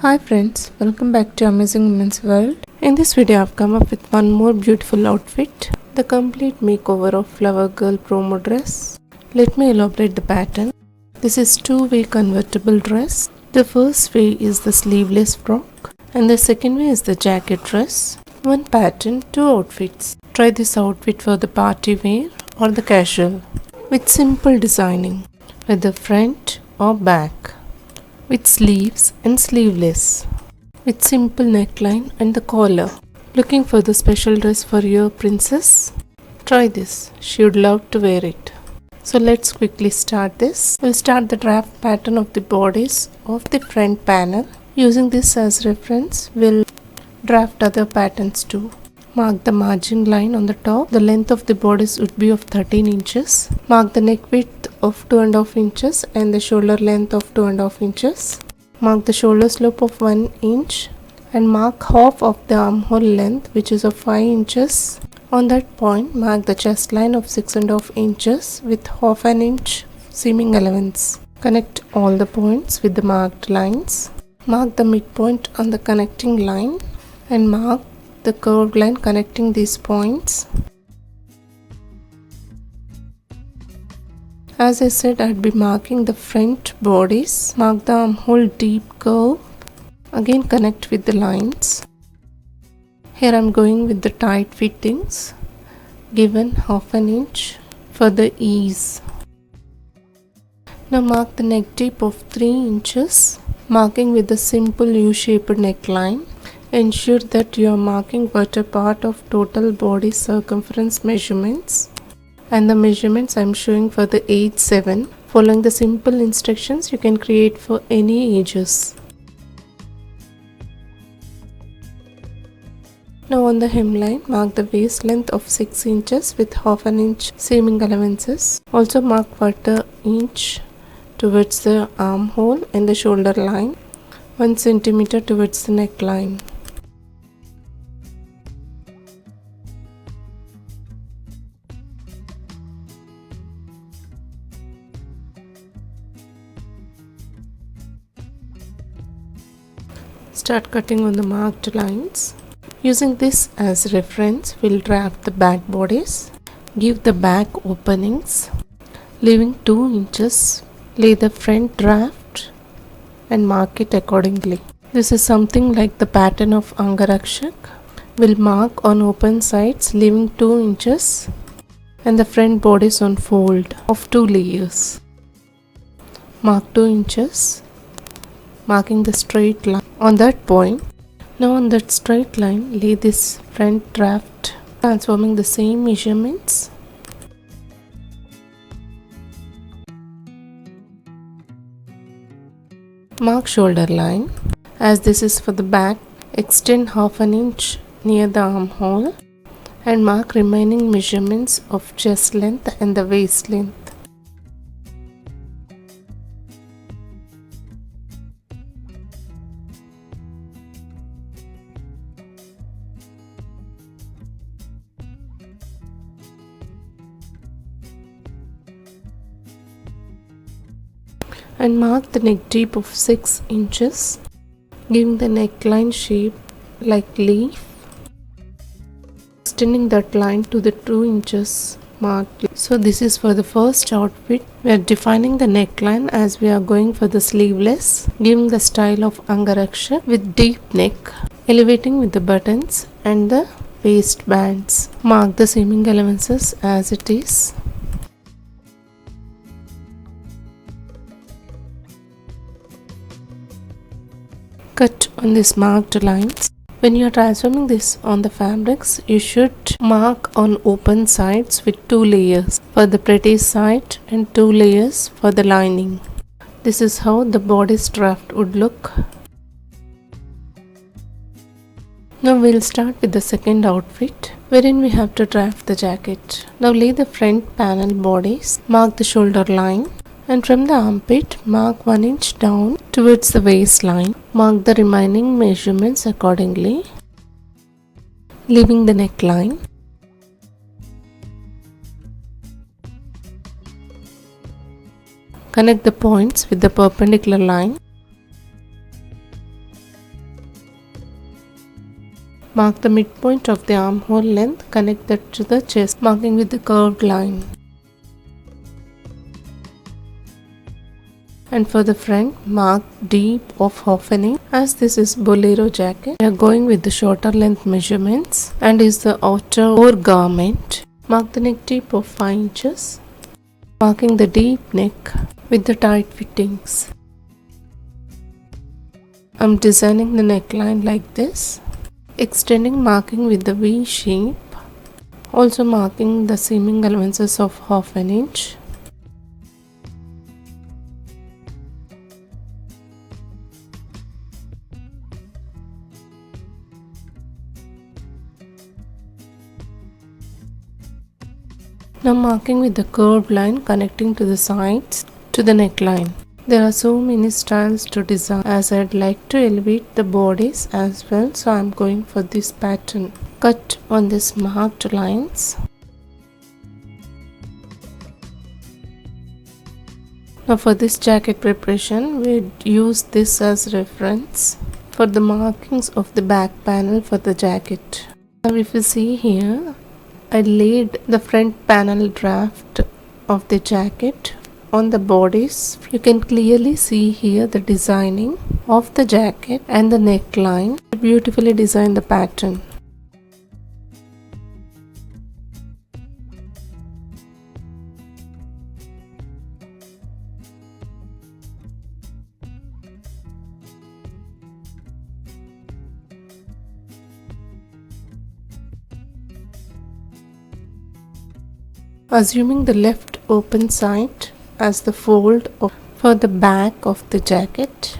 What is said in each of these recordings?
Hi friends, welcome back to Amazing Women's World. In this video I've come up with one more beautiful outfit, the complete makeover of Flower Girl promo dress. Let me elaborate the pattern. This is two-way convertible dress. The first way is the sleeveless frock and the second way is the jacket dress. One pattern, two outfits. Try this outfit for the party wear or the casual with simple designing, whether front or back, with sleeves and sleeveless, with simple neckline and the collar. Looking for the special dress for your princess? Try this, she would love to wear it. So let's quickly start this. We'll start the draft pattern of the bodice of the front panel. Using this as reference, we'll draft other patterns too. Mark the margin line on the top. The length of the bodice would be of 13 inches. Mark the neck width of 2.5 inches and the shoulder length of 2.5 inches. Mark the shoulder slope of 1 inch and mark half of the armhole length, which is of 5 inches. On that point, mark the chest line of 6.5 inches with half an inch seaming allowance. Connect all the points with the marked lines. Mark the midpoint on the connecting line and mark the curved line connecting these points. As I said, I'd be marking the front bodice. Mark the armhole deep curve. Again connect with the lines. Here I'm going with the tight fittings, given half an inch for the ease. Now mark the neck deep of 3 inches, marking with the simple U-shaped neckline. Ensure that you are marking what a part of total body circumference measurements, and the measurements I am showing for the age 7. Following the simple instructions you can create for any ages. Now on the hemline, mark the waist length of 6 inches with half an inch seaming allowances. Also mark 1/4 inch towards the armhole and the shoulder line, 1 centimeter towards the neckline. Start cutting on the marked lines. Using this as reference, we'll draft the back bodice. Give the back openings, leaving 2 inches. Lay the front draft and mark it accordingly. This is something like the pattern of Angarakshak. We'll mark on open sides, leaving 2 inches, and the front bodice on fold of 2 layers. Mark 2 inches, marking the straight line on that point. Now on that straight line, lay this front draft, transforming the same measurements. Mark shoulder line. As this is for the back, extend half an inch near the armhole and mark remaining measurements of chest length and the waist length. And mark the neck deep of 6 inches, giving the neckline shape like leaf, extending that line to the 2 inches marked. So this is for the first outfit. We are defining the neckline as we are going for the sleeveless, giving the style of Angaraksha with deep neck, elevating with the buttons and the waistbands. Mark the seaming allowances as it is. Cut on these marked lines. When you are transforming this on the fabrics, you should mark on open sides with 2 layers for the pretty side and 2 layers for the lining. This is how the bodice draft would look. Now we'll start with the second outfit, wherein we have to draft the jacket. Now lay the front panel bodice, mark the shoulder line, and from the armpit, mark 1 inch down towards the waistline. Mark the remaining measurements accordingly, leaving the neckline. Connect the points with the perpendicular line. Mark the midpoint of the armhole length, connect that to the chest, marking with the curved line. And for the front, mark deep of half an inch. As this is bolero jacket, we are going with the shorter length measurements and is the outer overgarment. Mark the neck deep of 5 inches, marking the deep neck with the tight fittings. I am designing the neckline like this, extending marking with the V shape, also marking the seaming allowances of half an inch. Now marking with the curved line connecting to the sides to the neckline. There are so many styles to design, as I'd like to elevate the bodies as well, so I'm going for this pattern. Cut on these marked lines. Now for this jacket preparation, we use this as reference for the markings of the back panel for the jacket. Now if you see here, I laid the front panel draft of the jacket on the bodies. You can clearly see here the designing of the jacket and the neckline. I beautifully designed the pattern. Assuming the left open side as the fold for the back of the jacket.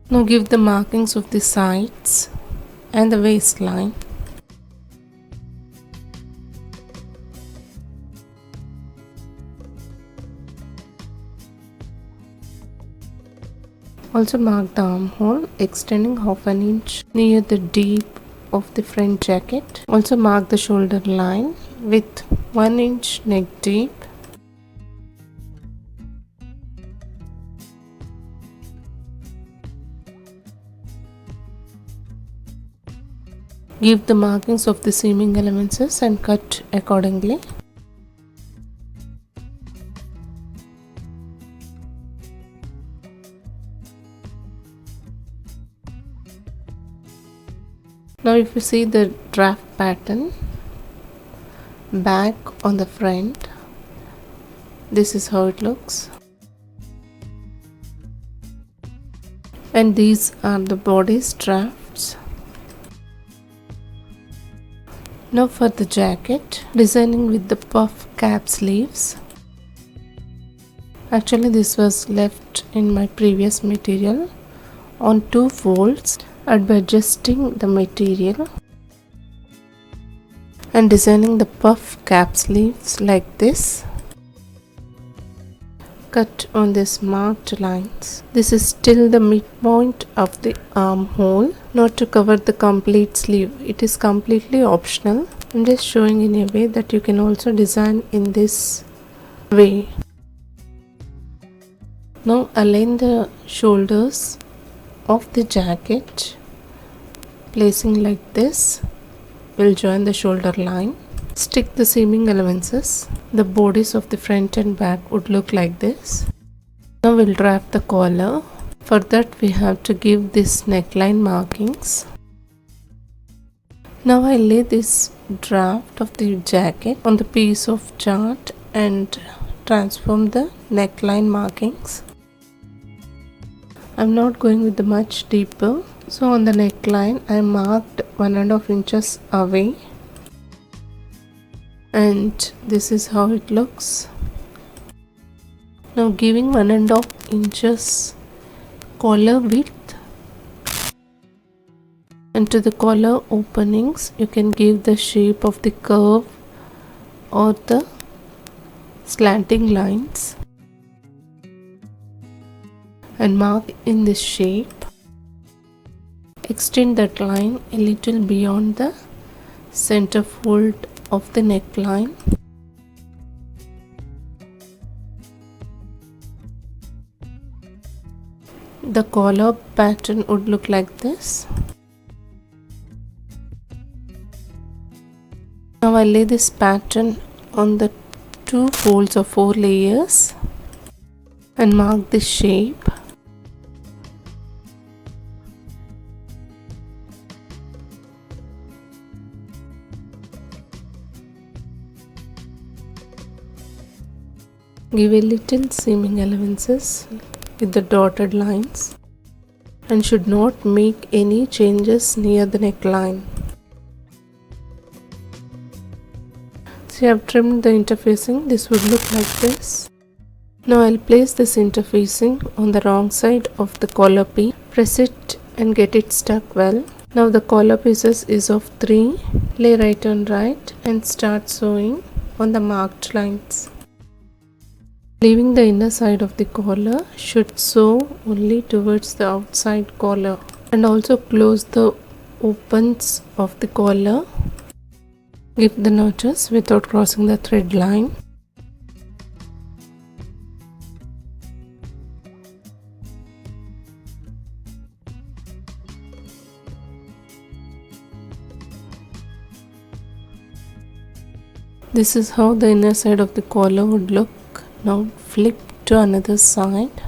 Now give the markings of the sides and the waistline. Also mark the armhole, extending half an inch near the deep of the front jacket. Also mark the shoulder line with 1 inch neck deep. Give the markings of the seaming elements and cut accordingly. Now if you see the draft pattern, back on the front, this is how it looks. And these are the body's drafts. Now for the jacket, designing with the puff cap sleeves. Actually this was left in my previous material on 2 folds. I'd be adjusting the material and designing the puff cap sleeves like this. Cut on these marked lines. This is still the midpoint of the armhole, not to cover the complete sleeve. It is completely optional. I'm just showing in a way that you can also design in this way. Now align the shoulders of the jacket, placing like this will join the shoulder line. Stick the seaming allowances. The bodies of the front and back would look like this. Now we'll draft the collar. For that we have to give this neckline markings. Now I lay this draft of the jacket on the piece of chart and transform the neckline markings. I'm not going with the much deeper. So on the neckline I marked 1.5 inches away, and this is how it looks. Now giving 1.5 inches collar width, and to the collar openings you can give the shape of the curve or the slanting lines and mark in this shape. Extend that line a little beyond the center fold of the neckline. The collar pattern would look like this. Now I'll lay this pattern on the 2 folds of 4 layers and mark this shape. Give a little seaming allowances with the dotted lines and should not make any changes near the neckline. So I have trimmed the interfacing. This would look like this. Now I'll place this interfacing on the wrong side of the collar piece. Press it and get it stuck well. Now the collar pieces is of 3. Lay right on right and start sewing on the marked lines. Leaving the inner side of the collar, should sew only towards the outside collar and also close the opens of the collar. Give the notches without crossing the thread line. This is how the inner side of the collar would look. Now flip to another side.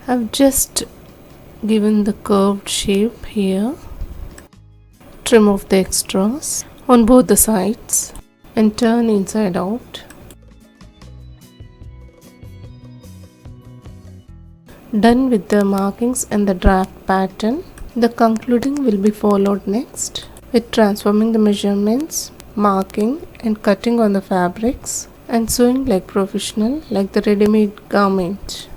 I've just given the curved shape here. Trim off the extras on both the sides and turn inside out. Done with the markings and the draft pattern. The concluding will be followed next with transforming the measurements, marking and cutting on the fabrics and sewing like professional, like the ready-made garment.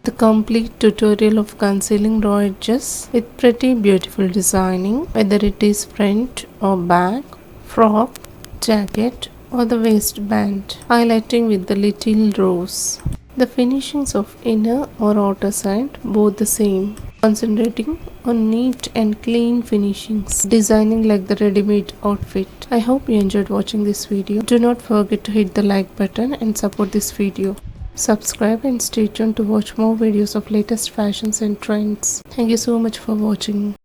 The complete tutorial of concealing raw edges with pretty beautiful designing, whether it is front or back, frock, jacket or the waistband, highlighting with the little rose. The finishings of inner or outer side both the same, concentrating on neat and clean finishings, designing like the ready-made outfit. I hope you enjoyed watching this video. Do not forget to hit the like button and support this video. Subscribe and stay tuned to watch more videos of latest fashions and trends. Thank you so much for watching.